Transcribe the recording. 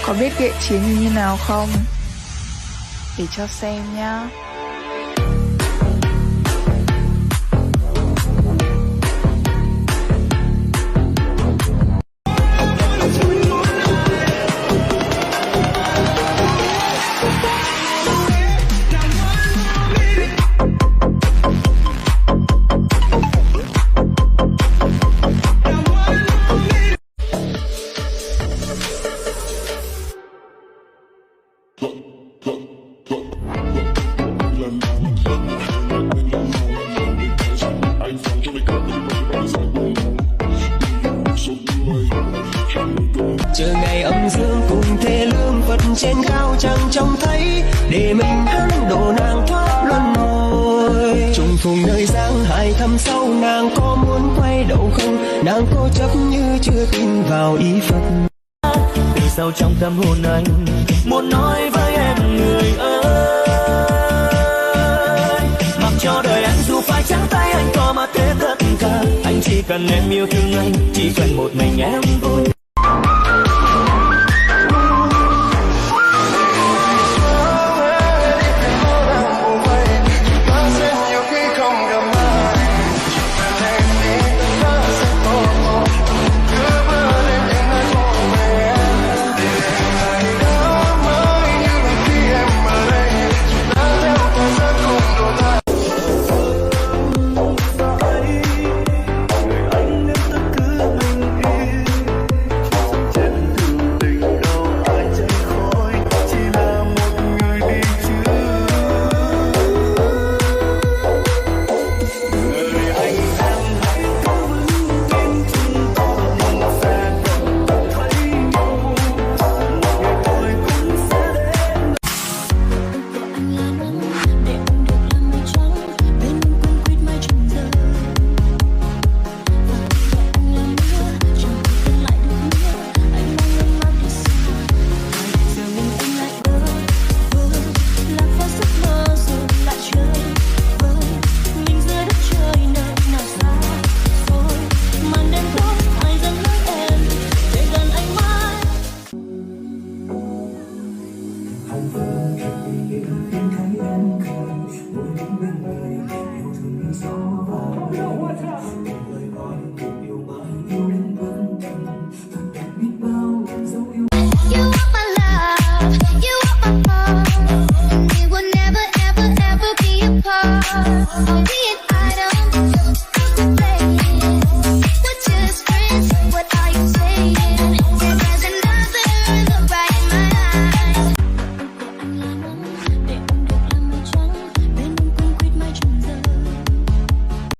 Có biết kệ chiến như nào không? Để cho xem nhá. chờ ngày âm dương cùng thê lương Phật trên cao chẳng trông thấy, để mình hắn độ nàng thoát luân hồi. Trùng phùng nơi giang hải thăm sâu, nàng có muốn quay đầu không? Nàng cố chấp như chưa tin vào ý Phật. Từ sâu trong tâm hồn anh muốn nói với em người ơi, mặc cho đời anh dù phải trắng tay, anh có mà thế tất cả. Anh chỉ cần em yêu thương anh, chỉ cần một mình em vui.